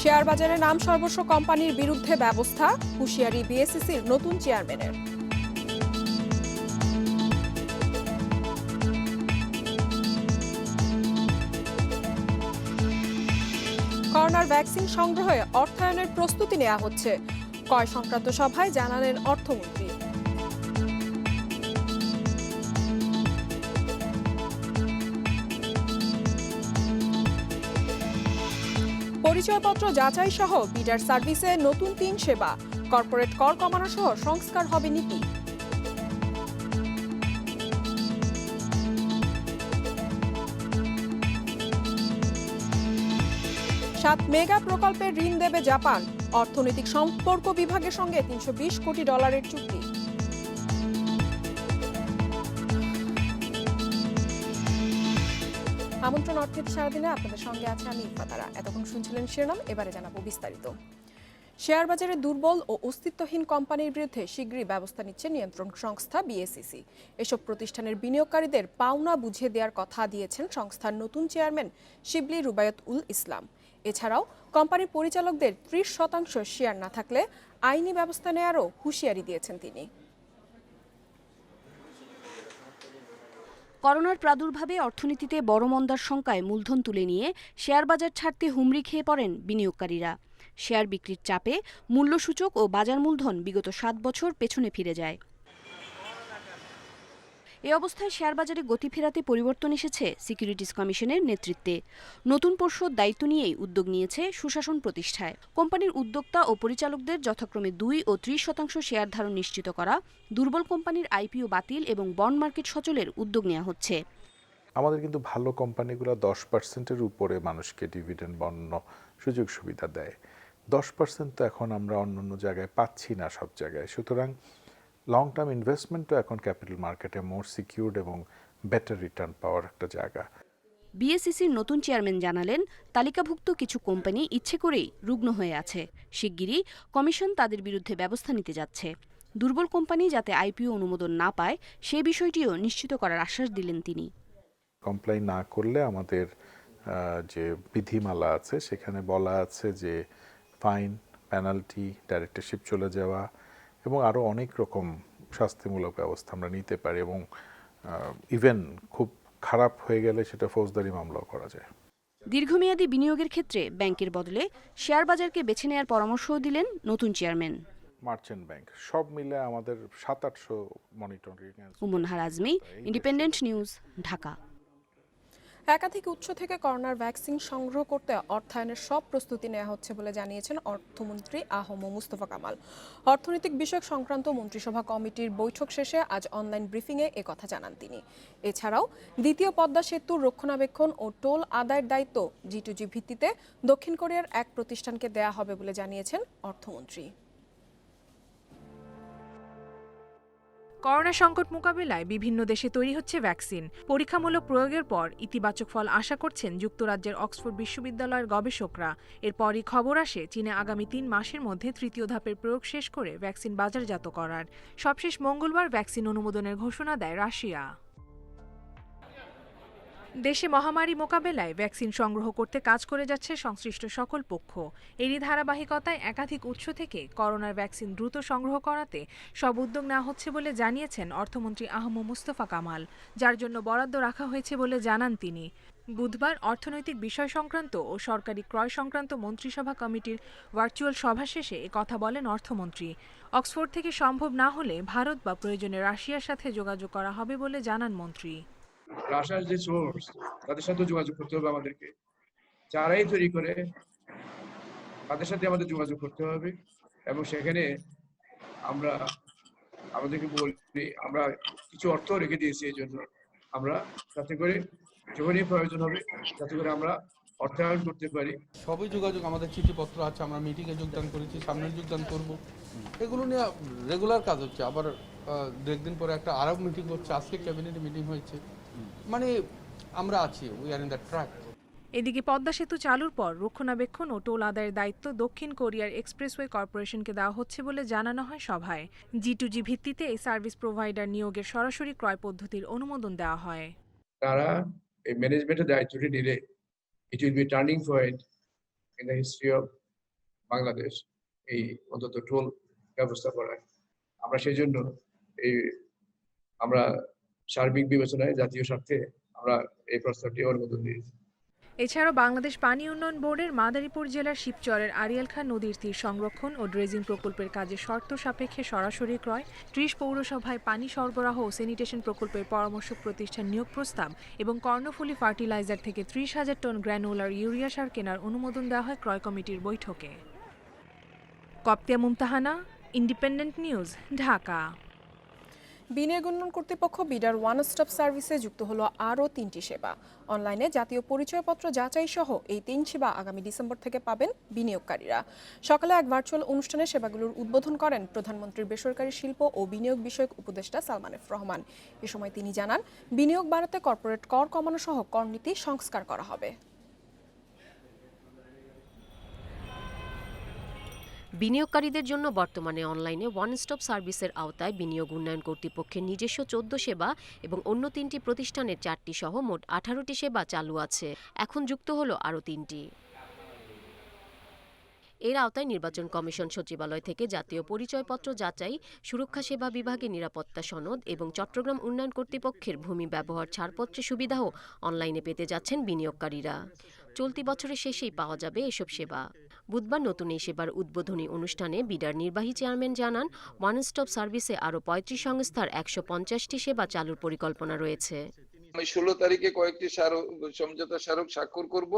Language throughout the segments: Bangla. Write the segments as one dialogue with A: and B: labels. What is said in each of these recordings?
A: শেয়ার বাজারে নাম সর্বস্ব কোম্পানির বিরুদ্ধে ব্যবস্থা, হুঁশিয়ারি বিএসইসির নতুন চেয়ারম্যানের। করোনার ভ্যাকসিন সংগ্রহে অর্থায়নের প্রস্তুতি নেওয়া হচ্ছে, ক্রয় সংক্রান্ত সভায় জানালেন অর্থমন্ত্রী। পরিচয়পত্র যাচাই সহ বিডার সার্ভিসে নতুন ৩ সেবা, কর্পোরেট কর কমানো সহ সংস্কার হবে নীতি। ৭ মেগা প্রকল্পের ঋণ দেবে জাপান, অর্থনৈতিক সম্পর্ক বিভাগের সঙ্গে $৩২০ কোটি চুক্তি। আমন্ত্রণ অর্থনীতি সারাদিনে আপনাদের সঙ্গে আছে আমি ইফাতারা। এতক্ষণ শুনছিলেন শিরোনাম, এবারে জানাবো বিস্তারিত। শেয়ার বাজারে দুর্বল ও অস্তিত্বহীন কোম্পানির বিরুদ্ধে শীঘ্রই ব্যবস্থা নিচ্ছে নিয়ন্ত্রণ সংস্থা বিএসইসি। এসব প্রতিষ্ঠানের বিনিয়োগকারীদের পাওনা বুঝিয়ে দেওয়ার কথা দিয়েছেন সংস্থার নতুন চেয়ারম্যান শিবলি রুবায়ত উল ইসলাম। এছাড়াও কোম্পানির পরিচালকদের ৩০% শেয়ার না থাকলে আইনি ব্যবস্থা নেওয়ারও হুঁশিয়ারি দিয়েছেন তিনি।
B: করোনার প্রাদুর্ভাবে অর্থনীতিতে বড় মন্দার শঙ্কায় মূলধন তুলে নিয়ে শেয়ার বাজার ছাড়তে হুমড়ি খেয়ে পড়েন বিনিয়োগকারীরা। শেয়ার বিক্রির চাপে মূল্যসূচক ও বাজার মূলধন বিগত ৭ বছর পেছনে ফিরে যায়। এ অবস্থায় শেয়ার বাজারে গতি ফেরাতে পরিবর্তন এসেছে সিকিউরিটিজ কমিশনের নেতৃত্বে। নতুন পর্ষদ দায়িত্ব নিয়েই উদ্যোগ নিয়েছে সুশাসন প্রতিষ্ঠায়। কোম্পানির উদ্যোক্তা ও পরিচালকদের যথাক্রমে ২ ও ৩০% শেয়ার ধারণ নিশ্চিত করা, দুর্বল কোম্পানির আইপিও বাতিল এবং বন্ড মার্কেট সচলের উদ্যোগ নেওয়া হচ্ছে।
C: আমাদের কিন্তু ভালো কোম্পানিগুলো 10%-এর উপরে মানুষকে ডিভিডেন্ড বন্য সুযোগ সুবিধা দেয়। 10% তো এখন আমরা অন্য জায়গায় পাচ্ছি না সব জায়গায়। সুতরাং লং টার্ম ইনভেস্টমেন্টও এখন ক্যাপিটাল মার্কেটে মোর সিকিউরড এবং বেটার রিটার্ন পাওয়ার একটা জায়গা।
B: বিএসইসির নতুন চেয়ারম্যান জানালেন, তালিকাভুক্ত কিছু কোম্পানি ইচ্ছে করেই রুগ্ন হয়ে আছে। শিগগিরই কমিশন তাদের বিরুদ্ধে ব্যবস্থা নিতে যাচ্ছে। দুর্বল কোম্পানি যাতে আইপিও অনুমোদন না পায় সে বিষয়টিও নিশ্চিত করার আশ্বাস দিলেন তিনি।
C: কমপ্লাই না করলে আমাদের যে বিধিমালা আছে সেখানে বলা আছে যে ফাইন, পেনাল্টি, ডাইরেক্টরশিপ চলে যাওয়া এবং আরও অনেক রকম শাস্তিমূলক ব্যবস্থা আমরা নিতে পারি এবং ইভেন খুব খারাপ হয়ে গেলে সেটা ফৌজদারি মামলাও করা যায়।
B: দীর্ঘমেয়াদী বিনিয়োগের ক্ষেত্রে ব্যাংকের বদলে শেয়ার বাজারকে বেছে নেওয়ার পরামর্শও দিলেন নতুন চেয়ারম্যান।
C: মার্চেন্ট ব্যাংক সব মিলে আমাদের 700-800 মনিটরিং।
B: উমনহার আজমি, ইন্ডিপেন্ডেন্ট নিউজ, ঢাকা।
A: একাধিক উৎস থেকে করোনার ভ্যাকসিন সংগ্রহ করতে অর্থায়নের সব প্রস্তুতি নেওয়া হচ্ছে বলে জানিয়েছেন অর্থমন্ত্রী আহম মুস্তফা কামাল। অর্থনৈতিক বিষয়ক সংক্রান্ত মন্ত্রিসভা কমিটির বৈঠক শেষে আজ অনলাইন ব্রিফিংয়ে একথা জানান তিনি। এছাড়াও দ্বিতীয় পদ্মা সেতুর রক্ষণাবেক্ষণ ও টোল আদায়ের দায়িত্ব G2G ভিত্তিতে দক্ষিণ কোরিয়ার এক প্রতিষ্ঠানকে দেয়া হবে বলে জানিয়েছেন অর্থমন্ত্রী।
D: করোনা সংকট মোকাবিলায় বিভিন্ন দেশে তৈরি হচ্ছে ভ্যাকসিন। পরীক্ষামূলক প্রয়োগের পর ইতিবাচক ফল আশা করছেন যুক্তরাজ্যের অক্সফোর্ড বিশ্ববিদ্যালয়ের গবেষকরা। এরপরই খবর আসে চীনে আগামী ৩ মাসের মধ্যে তৃতীয় ধাপের প্রয়োগ শেষ করে ভ্যাকসিন বাজারজাত করার। সবশেষ মঙ্গলবার ভ্যাকসিন অনুমোদনের ঘোষণা দেয় রাশিয়া। দেশে মহামারী মোকাবেলায় ভ্যাকসিন সংগ্রহ করতে কাজ করে যাচ্ছে সংশ্লিষ্ট সকল পক্ষ। এরই ধারাবাহিকতায় একাধিক উৎস থেকে করোনার ভ্যাকসিন দ্রুত সংগ্রহ করাতে সব উদ্যোগ নেওয়া হচ্ছে বলে জানিয়েছেন অর্থমন্ত্রী আহম মুস্তফা কামাল, যার জন্য বরাদ্দ রাখা হয়েছে বলে জানান তিনি। বুধবার অর্থনৈতিক বিষয় সংক্রান্ত ও সরকারি ক্রয় সংক্রান্ত মন্ত্রিসভা কমিটির ভার্চুয়াল সভা শেষে কথা বলেন অর্থমন্ত্রী। অক্সফোর্ড থেকে সম্ভব না হলে ভারত বা প্রয়োজনে রাশিয়ার সাথে যোগাযোগ করা হবে বলে জানান মন্ত্রী।
E: রাশিয়ার যে সোর্স তাদের সাথে যোগাযোগ করতে হবে আমাদেরকে, যারাই তৈরি করে তাদের সাথে আমাদের যোগাযোগ করতে হবে এবং সেখানে আমরা আমাদেরকে বলি আমরা কিছু অর্থ রেখে দিয়েছি এই জন্য আমরা যাতে করে যখনই প্রয়োজন হবে যাতে করে আমরা অর্থায়ন করতে পারি।
F: সবই যোগাযোগ, আমাদের চিঠিপত্র আছে, আমরা মিটিংয়ে যোগদান করেছি, সামনে যোগদান করব, এগুলো নিয়ে রেগুলার কাজ হচ্ছে। আবার 2 দিন পরে একটা আরব মিটিং হচ্ছে, আজকে ক্যাবিনেট মিটিং হয়েছে, মানে আমরা আছি, we are in the track.
D: এদিকে পদ্মা সেতু চালুর পর রক্ষণাবেক্ষণ ও টোল আদায়ের দায়িত্ব দক্ষিণ কোরিয়ার এক্সপ্রেসওয়ে কর্পোরেশনকে দেওয়া হচ্ছে বলে জানানো হয় সভায়। G2G ভিত্তিতে এই সার্ভিস প্রোভাইডার নিয়োগের সরাসরি ক্রয় পদ্ধতির অনুমোদন দেওয়া হয়।
E: তারা এই ম্যানেজমেন্টের দায়িত্বটি নিলে it will be turning point in the history of Bangladesh এই অন্তত টোল ব্যবস্থা করায়। আমরা সেই জন্য এই আমরা সার্বিক বিবেচনায় জাতীয় স্বার্থে আমরা এই প্রস্তাবটি অনুমোদন দিয়েছি।
D: এছাড়াও বাংলাদেশ পানি উন্নয়ন বোর্ডের মাদারীপুর জেলার শিবচরের আড়িয়াল খাঁ নদীর তীর সংরক্ষণ ও ড্রেজিং প্রকল্পের কাজে শর্ত সাপেক্ষে সরাসরি ক্রয়, ৩০ পৌরসভায় পানি সরবরাহ ও স্যানিটেশন প্রকল্পের পরামর্শক প্রতিষ্ঠান নিয়োগ প্রস্তাব এবং কর্ণফুলী ফার্টিলাইজার থেকে ৩০,০০০ টন গ্র্যানুলার ইউরিয়া সার কেনার অনুমোদন দেওয়া হয় ক্রয় কমিটির বৈঠকে। কপ্তিয়া মুমতাহানা, ইন্ডিপেন্ডেন্ট নিউজ, ঢাকা।
A: বিনিয়োগ উন্নয়ন কর্তৃপক্ষ বিডার ওয়ান স্টপ সার্ভিসে যুক্ত হলো আরও 3টি সেবা। অনলাইনে জাতীয় পরিচয়পত্র যাচাই সহ এই 3 সেবা আগামী ডিসেম্বর থেকে পাবেন বিনিয়োগকারীরা। সকালে এক ভার্চুয়াল অনুষ্ঠানে সেবাগুলোর উদ্বোধন করেন প্রধানমন্ত্রীর বেসরকারি শিল্প ও বিনিয়োগ বিষয়ক উপদেষ্টা সালমান এফ রহমান। এ সময় তিনি জানান, বিনিয়োগ বাড়াতে কর্পোরেট কর কমানো সহ করনীতি সংস্কার করা হবে।
G: বিনিয়োগকারীদের জন্য বর্তমানে অনলাইনে ওয়ান স্টপ সার্ভিসের আওতায় বিনিয়োগ উন্নয়ন কর্তৃপক্ষের নিজস্ব 14 সেবা এবং অন্য 3টি প্রতিষ্ঠানের 4টি সহ মোট 18টি সেবা চালু আছে। এখন যুক্ত হলো আরও 3টি। এর আওতায় নির্বাচন কমিশন সচিবালয় থেকে জাতীয় পরিচয়পত্র যাচাই, সুরক্ষা সেবা বিভাগে নিরাপত্তা সনদ এবং চট্টগ্রাম উন্নয়ন কর্তৃপক্ষের ভূমি ব্যবহার ছাড়পত্রের সুবিধাও অনলাইনে পেতে যাচ্ছেন বিনিয়োগকারীরা। চলতি বছরের শেষেই পাওয়া যাবে এসব সেবা। বুধবার নতুন এই সেবার উদ্বোধনী অনুষ্ঠানে বিডার নির্বাহী চেয়ারম্যান জানান, ওয়ান স্টপ সার্ভিসে আরও 35 সংস্থার 150টি সেবা চালুর পরিকল্পনা রয়েছে।
H: আমি 16 তারিখে কয়েকটি সমঝোতা স্মারক স্বাক্ষর করব।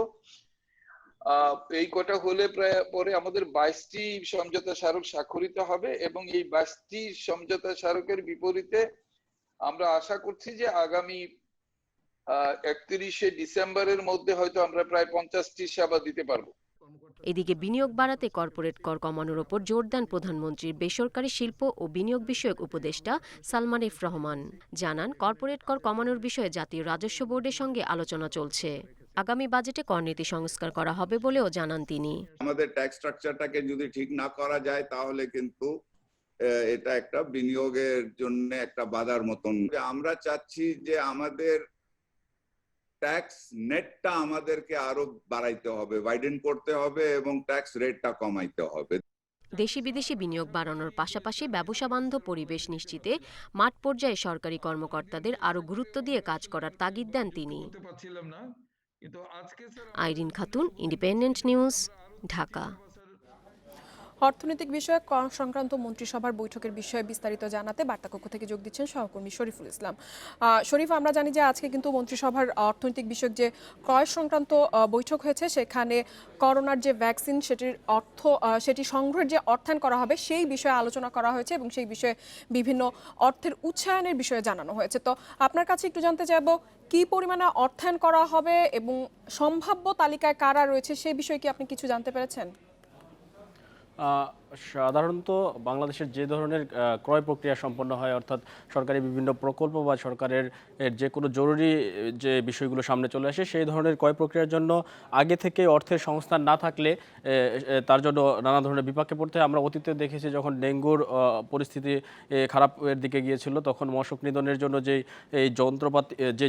H: এই কটা হলে প্রায় পরে আমাদের 22টি সমঝোতা স্মারক স্বাক্ষরিত হবে এবং এই 22টি সমঝোতা স্মারকের বিপরীতে আমরা আশা করছি যে আগামী 31শে ডিসেম্বরের মধ্যে হয়তো আমরা প্রায় 50টি সেবা দিতে পারবো।
G: এদিকে বিনিয়োগ বাড়াতে কর্পোরেট কর কমানোর ওপর জোর দেন প্রধানমন্ত্রীর বেসরকারি শিল্প ও বিনিয়োগ বিষয়ক উপদেষ্টা সালমান এফ রহমান। জানান, কর্পোরেট কর কমানোর বিষয়ে জাতীয় রাজস্ব বোর্ডের সঙ্গে আলোচনা চলছে। আগামী বাজেটে করনীতি সংস্কার করা হবে বলেও জানান তিনি।
I: আমাদের ট্যাক্স স্ট্রাকচারটাকে যদি ঠিক না করা যায় তাহলে কিন্তু এটা একটা বিনিয়োগের জন্য একটা বাধার মতন। আমরা চাচ্ছি যে আমাদের ট্যাক্স নেটটা আমাদেরকে আরো বাড়াইতে হবে, ওয়াইডেন করতে হবে এবং ট্যাক্স রেটটা কমাইতে হবে।
G: দেশি বিদেশি বিনিয়োগ বাড়ানোর পাশাপাশি ব্যবসা বান্ধব পরিবেশ নিশ্চিতে মাঠ পর্যায়ে সরকারি কর্মকর্তাদের আরও গুরুত্ব দিয়ে কাজ করার তাগিদ দেন তিনি। Irin Khatun, independent news, Dhaka.
A: অর্থনৈতিক বিষয়ক কর সংক্রান্ত মন্ত্রিসভার বৈঠকের বিষয়ে বিস্তারিত জানাতে বার্তাকক্ষ থেকে যোগ দিচ্ছেন সহকর্মী শরীফুল ইসলাম। শরীফ, আমরা জানি যে আজকে কিন্তু মন্ত্রিসভার অর্থনৈতিক বিষয়ক যে ক্রয় সংক্রান্ত বৈঠক হয়েছে, সেখানে করোনার যে ভ্যাকসিন সেটি সংগ্রহের যে অর্থায়ন করা হবে সেই বিষয়ে আলোচনা করা হয়েছে এবং সেই বিষয়ে বিভিন্ন অর্থের উচ্চায়নের বিষয়ে জানানো হয়েছে। তো আপনার কাছে একটু জানতে চাইব, কি পরিমাণে অর্থায়ন করা হবে এবং সম্ভাব্য তালিকায় কারা রয়েছে সেই বিষয়ে কি আপনি কিছু জানতে পেরেছেন?
J: সাধারণত বাংলাদেশের যে ধরনের ক্রয় প্রক্রিয়া সম্পন্ন হয়, অর্থাৎ সরকারি বিভিন্ন প্রকল্প বা সরকারের যে কোনো জরুরি যে বিষয়গুলো সামনে চলে আসে, সেই ধরনের ক্রয় প্রক্রিয়ার জন্য আগে থেকে অর্থের সংস্থান না থাকলে তার জন্য নানা ধরনের বিপাকে পড়তে হয়। আমরা অতীতে দেখেছি, যখন ডেঙ্গুর পরিস্থিতি খারাপের দিকে গিয়েছিল, তখন মশক নিধনের জন্য যে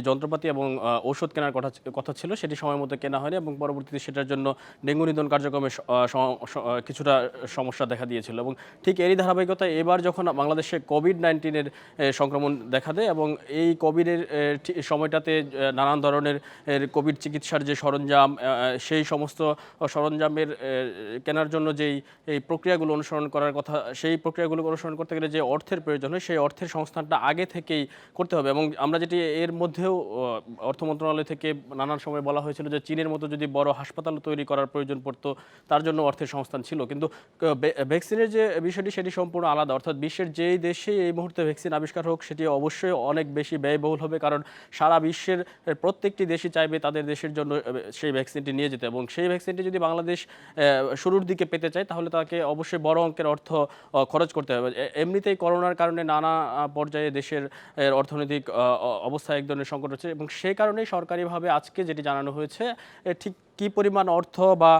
J: যন্ত্রপাতি এবং ঔষধ কেনার কথা ছিল, সেটি সময় মতো কেনা হয়নি এবং পরবর্তীতে সেটার জন্য ডেঙ্গু নিধন কার্যক্রমে কিছুটা সমস্যা দেখা দিয়েছিল। এবং ঠিক এরই ধারাবাহিকতায় এবার যখন বাংলাদেশে কোভিড-19-এর সংক্রমণ দেখা দেয় এবং এই কোভিডের সময়টাতে নানান ধরনের কোভিড চিকিৎসার যে সরঞ্জাম, সেই সমস্ত সরঞ্জামের কেনার জন্য যেই এই প্রক্রিয়াগুলো অনুসরণ করার কথা, সেই প্রক্রিয়াগুলো অনুসরণ করতে গেলে যে অর্থের প্রয়োজন হয়, সেই অর্থের সংস্থানটা আগে থেকেই করতে হবে। এবং আমরা যেটি এর মধ্যেও অর্থ মন্ত্রণালয় থেকে নানান সময় বলা হয়েছিল যে চীনের মতো যদি বড় হাসপাতাল তৈরি করার প্রয়োজন পড়তো, তার জন্য অর্থের সংস্থান ছিল। কিন্তু ভ্যাকসিনের যে বিষয়টি, সেটি সম্পূর্ণ আলাদা। অর্থাৎ বিশ্বের যেই দেশে এই মুহূর্তে ভ্যাকসিন আবিষ্কার হোক, সেটি অবশ্যই অনেক বেশি ব্যয়বহুল হবে, কারণ সারা বিশ্বের প্রত্যেকটি দেশই চাইবে তাদের দেশের জন্য সেই ভ্যাকসিনটি নিয়ে যেতে। এবং সেই ভ্যাকসিনটি যদি বাংলাদেশ শুরুর দিকে পেতে চায়, তাহলে তাকে অবশ্যই বড় অঙ্কের অর্থ খরচ করতে হবে। এমনিতেই করোনার কারণে নানা পর্যায়ে দেশের অর্থনৈতিক অবস্থা এক ধরনের সংকট হচ্ছে এবং সেই কারণেই সরকারিভাবে আজকে যেটি জানানো হয়েছে, ঠিক কি পরিমাণ অর্থ বা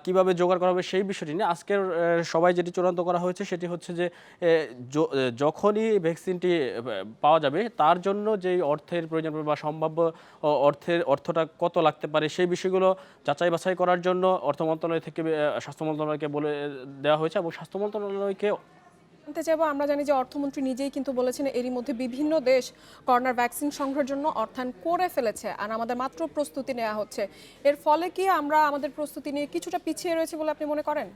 J: কিভাবে জোগাড় করা হবে সেই বিষয়টি নিয়ে আজকের সবাই যেটি চূড়ান্ত করা হয়েছে সেটি হচ্ছে যে যখনই ভ্যাকসিনটি পাওয়া যাবে তার জন্য যেই অর্থের প্রয়োজন বা সম্ভাব্য অর্থটা কত লাগতে পারে সেই বিষয়গুলো যাচাই বাছাই করার জন্য অর্থ মন্ত্রণালয় থেকে স্বাস্থ্য মন্ত্রণালয়কে বলে দেওয়া হয়েছে এবং স্বাস্থ্য মন্ত্রণালয়কে
A: জানতে চাইবো, আমরা জানি যে অর্থমন্ত্রী নিজেই কিন্তু বলেছেন এরই মধ্যে বিভিন্ন দেশ করোনার ভ্যাকসিন সংগ্রহের জন্য অর্থায়ন করে ফেলেছে আর আমাদের মাত্র প্রস্তুতি নেওয়া হচ্ছে। এর ফলে কি আমরা আমাদের প্রস্তুতি নিয়ে কিছুটা পিছিয়ে রয়েছে বলে আপনি মনে করেন?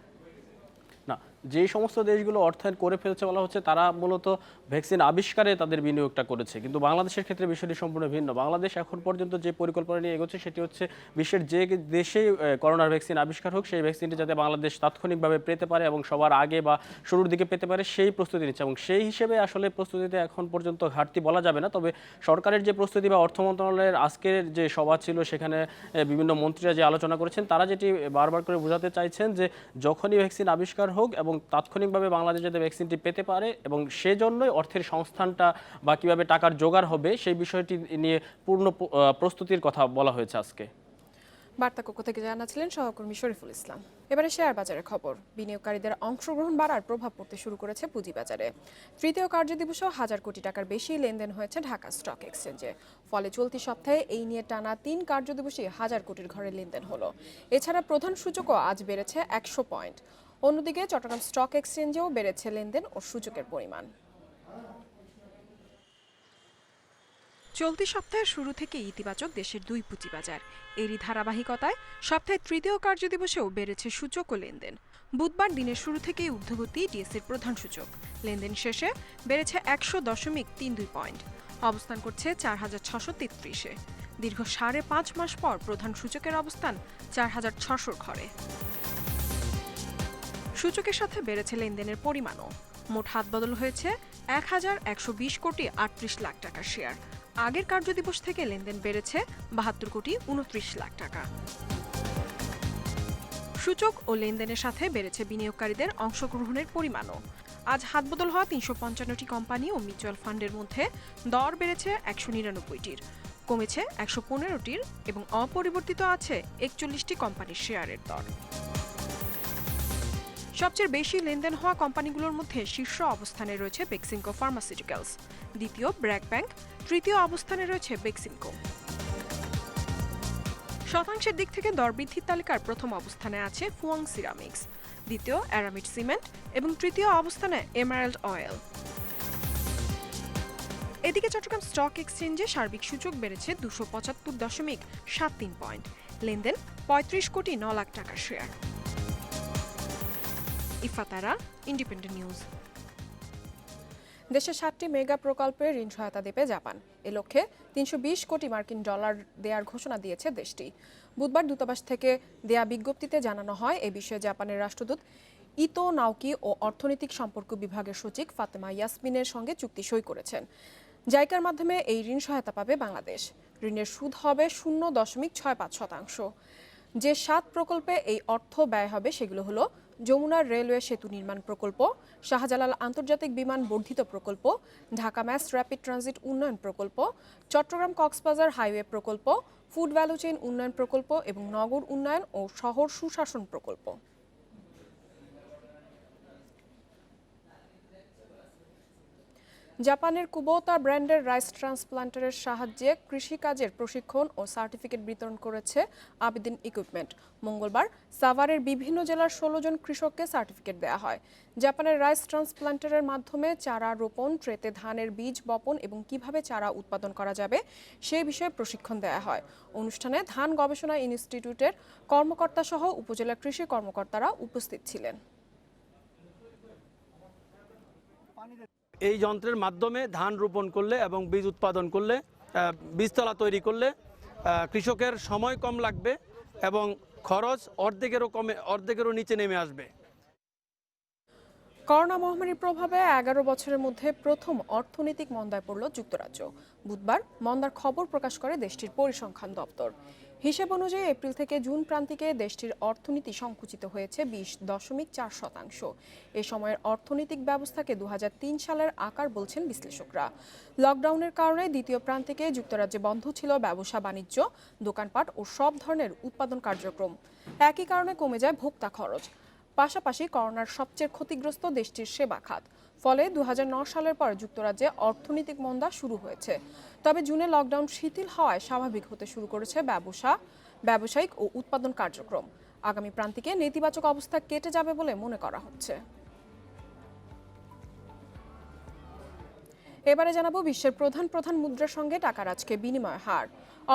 J: না, যে সমস্ত দেশগুলো অর্থায়ন করে ফেলছে বলা হচ্ছে তারা মূলত ভ্যাকসিন আবিষ্কারে তাদের বিনিয়োগটা করেছে, কিন্তু বাংলাদেশের ক্ষেত্রে বিষয়টি সম্পূর্ণ ভিন্ন। বাংলাদেশ এখন পর্যন্ত যে পরিকল্পনা নিয়ে এগোচ্ছে সেটি হচ্ছে বিশ্বের যে দেশেই করোনার ভ্যাকসিন আবিষ্কার হোক সেই ভ্যাকসিনটি যাতে বাংলাদেশ তাৎক্ষণিকভাবে পেতে পারে এবং সবার আগে বা শুরুর দিকে পেতে পারে সেই প্রস্তুতি নিচ্ছে এবং সেই হিসেবে আসলে প্রস্তুতিতে এখন পর্যন্ত ঘাটতি বলা যাবে না। তবে সরকারের যে প্রস্তুতি বা অর্থ মন্ত্রণালয়ের আজকের যে সভা ছিল সেখানে বিভিন্ন মন্ত্রীরা যে আলোচনা করেছেন তারা যেটি বারবার করে বোঝাতে চাইছেন যে যখনই ভ্যাকসিন আবিষ্কার হোক এবং তাৎক্ষণিকভাবে বাংলাদেশ যাতে ভ্যাকসিনটি পেতে পারে এবং সেজন্যই অর্থের সংস্থানটা বা কিভাবে টাকার জোগাড় হবে সেই বিষয়টি নিয়ে পূর্ণ প্রস্তুতির কথা বলা হয়েছে আজকে।
A: বার্তা কক্ষ থেকে জানাচ্ছিলেন সহকর্মী শরীফুল ইসলাম। এবারে শেয়ার বাজারের খবর। বিনিয়োগকারীদের অংশগ্রহণ বাড়ার প্রভাব পড়তে শুরু করেছে পুঁজিবাজারে। তৃতীয় কার্যদিবসেও 1000 কোটি টাকার বেশি লেনদেন হয়েছে ঢাকা স্টক এক্সচেঞ্জে। ফলে চলতি সপ্তাহে এই নিয়ে টানা 3 কার্যদিবসে 1000 কোটির ঘরে লেনদেন হলো। এছাড়া প্রধান সূচকও আজ বেড়েছে 100 পয়েন্ট। অন্যদিকে চট্টগ্রাম স্টক এক্সচেঞ্জেও বেড়েছে লেনদেন ও সূচকের পরিমাণ।
K: চলতি সপ্তাহের শুরু থেকে ইতিবাচক দেশের দুই পুঁজিবাজার। এরই ধারাবাহিকতায় সপ্তাহের তৃতীয় কার্যদিবসেও বেড়েছে সূচক ও লেনদেন। বুধবার দিনের শুরু থেকেই ঊর্ধ্বগতি ডিএসইর প্রধান সূচক। লেনদেন শেষে বেড়েছে 100.32 পয়েন্ট, অবস্থান করছে 4633-এ। দীর্ঘ 5.5 মাস পর প্রধান সূচকের অবস্থান 4600-র ঘরে। সূচকের সাথে বেড়েছে লেনদেনের পরিমাণও। মোট হাতবদল হয়েছে 1120 কোটি 38 লাখ টাকার শেয়ার। আগের কার্যদিবস থেকে লেনদেন বেড়েছে 72 কোটি 29 লাখ টাকা। সূচক ও লেনদেনের সাথে বেড়েছে বিনিয়োগকারীদের অংশগ্রহণের পরিমাণও। আজ হাতবদল হওয়া 355টি কোম্পানি ও মিউচুয়াল ফান্ডের মধ্যে দর বেড়েছে 199টির, কমেছে 115টির এবং অপরিবর্তিত আছে 41টি কোম্পানির শেয়ারের দর। সবচেয়ে বেশি লেনদেন হওয়া কোম্পানিগুলোর মধ্যে শীর্ষ অবস্থানে রয়েছে বেক্সিমকো ফার্মাসিউটিক্যালস, দ্বিতীয় ব্র্যাক ব্যাংক, তৃতীয় অবস্থানে রয়েছে বেক্সিমকো। শতাংশের দিক থেকে দর বৃদ্ধির তালিকার প্রথম অবস্থানে আছে ফুয়াং সিরামিক্স, দ্বিতীয় অ্যারামিড সিমেন্ট এবং তৃতীয় অবস্থানে এমারাল্ড অয়েল। এদিকে চট্টগ্রাম স্টক এক্সচেঞ্জে সার্বিক সূচক বেড়েছে 275.73 পয়েন্ট, লেনদেন 35 কোটি 9 লাখ টাকার শেয়ার। ইফাতারা, independent news.
A: দেশের 7টি মেগা প্রকল্পে ঋণ সহায়তা দেবে জাপান। এ লক্ষ্যে 320 কোটি মার্কিন ডলার দেওয়ার ঘোষণা দিয়েছে দেশটি। বুধবার দূতাবাস থেকে দেয়া বিজ্ঞপ্তিতে জানানো হয় এ বিষয়ে জাপানের রাষ্ট্রদূত ইতো নাওকি ও অর্থনৈতিক সম্পর্ক বিভাগের সচিব ফাতেমা ইয়াসমিনের সঙ্গে চুক্তি সই করেছেন। জাইকার মাধ্যমে এই ঋণ সহায়তা পাবে বাংলাদেশ। ঋণের সুদ হবে 0.65%। যে 7 প্রকল্পে এই অর্থ ব্যয় হবে সেগুলো হলো যমুনার রেলওয়ে সেতু নির্মাণ প্রকল্প, শাহজালাল আন্তর্জাতিক বিমান বর্ধিত প্রকল্প, ঢাকা ম্যাস র্যাপিড ট্রানজিট উন্নয়ন প্রকল্প, চট্টগ্রাম কক্সবাজার হাইওয়ে প্রকল্প, ফুড ভ্যালু চেইন উন্নয়ন প্রকল্প এবং নগর উন্নয়ন ও শহর সুশাসন প্রকল্প। জাপানের কুবোতা ব্র্যান্ডের রাইস ট্রান্সপ্লান্টারের সাহায্যে কৃষিকাজের প্রশিক্ষণ ও সার্টিফিকেট বিতরণ করেছে আবেদিন ইকুইপমেন্ট। মঙ্গলবার সাভারের বিভিন্ন জেলার 16 জন কৃষককে সার্টিফিকেট দেওয়া হয়। জাপানের রাইস ট্রান্সপ্লান্টারের মাধ্যমে চারা রোপণ, ট্রেতে ধানের বীজ বপন এবং কিভাবে চারা উৎপাদন করা যাবে সেই বিষয়ে প্রশিক্ষণ দেওয়া হয়। অনুষ্ঠানে ধান গবেষণা ইনস্টিটিউটের কর্মকর্তা সহ উপজেলা কৃষি কর্মকর্তারা উপস্থিত ছিলেন।
L: এই যন্ত্রের মাধ্যমে ধান রোপণ করলে এবং বীজ উৎপাদন করলে, বীজতলা তৈরি করলে কৃষকের সময় কম লাগবে এবং খরচ অর্ধেকেরও নিচে নেমে আসবে।
A: করোনা মহামারীর প্রভাবে 11 বছরের মধ্যে প্রথম অর্থনৈতিক মন্দায় পড়ল যুক্তরাজ্য। বুধবার মন্দার খবর প্রকাশ করে দেশটির পরিসংখ্যান দপ্তর। হিসেব অনুযায়ী এপ্রিল থেকে জুন প্রান্তিকে দেশটির অর্থনীতি সংকুচিত হয়েছে 20.4%। এ সময়ের অর্থনৈতিক ব্যবস্থাকে 2003 সালের আকার বলছেন বিশ্লেষকরা। লকডাউনের কারণে দ্বিতীয় প্রান্তিকে যুক্তরাজ্যে বন্ধ ছিল ব্যবসা বাণিজ্য, দোকানপাট ও সব ধরনের উৎপাদন কার্যক্রম। একই কারণে কমে যায় ভোক্তা খরচ। পাশাপাশি করোনার সবচেয়ে ক্ষতিগ্রস্ত দেশটির সেবা খাত। ফলে 2009 সালের পর যুক্তরাজ্যে অর্থনৈতিক মন্দা শুরু হয়েছে। তবে জুনে লকডাউন শিথিল হওয়ায় স্বাভাবিক হতে শুরু করেছে ব্যবসায়িক ও উৎপাদন কার্যক্রম। আগামী প্রান্তিকে নেতিবাচক অবস্থা কেটে যাবে বলে মনে করা হচ্ছে। এবারে জানাবো বিশ্বের প্রধান মুদ্রার সঙ্গে টাকার আজকে বিনিময় হার।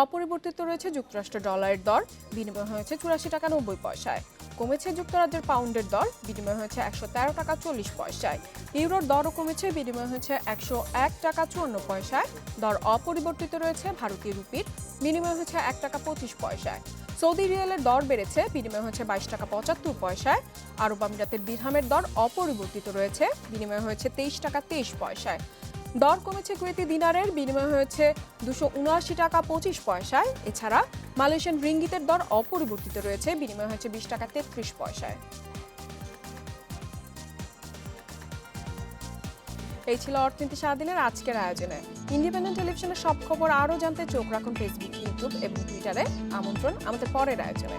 A: অপরিবর্তিত রয়েছে যুক্তরাষ্ট্রের ডলারের দর, বিনিময় হয়েছে 84 টাকা 90 পয়সায়। কমেছে যুক্তরাজ্যের পাউন্ডের দর, বিনিময় হয়েছে 113 টাকা 40 পয়সায়। ইউরোর দরও কমেছে, বিনিময় হয়েছে 101 টাকা 54 পয়সায়। দর অপরিবর্তিত রয়েছে ভারতীয় রুপির, বিনিময় হয়েছে 1 টাকা 25 পয়সায়। সৌদি রিয়ালের দর বেড়েছে, বিনিময় হয়েছে 22 টাকা 75 পয়সায়। আরব আমিরাতের দিরহামের দর অপরিবর্তিত রয়েছে, বিনিময় হয়েছে 23 টাকা 23 পয়সায়। দর কমেছে কুয়েতি দিনারের, বিনিময় হয়েছে 279 টাকা 25 পয়সায়। এছাড়া মালয়েশিয়ান রিঙ্গিতের দর অপরিবর্তিত রয়েছে, বিনিময় হয়েছে 20 টাকা 33 পয়সায়। এই ছিল অর্থনীতি সারাদিনের আজকের আয়োজনে। ইন্ডিপেন্ডেন্ট টেলিভিশনের সব খবর আরও জানতে চোখ রাখুন ফেসবুক, ইউটিউব এবং টুইটারে। আমন্ত্রণ আমাদের পরের আয়োজনে।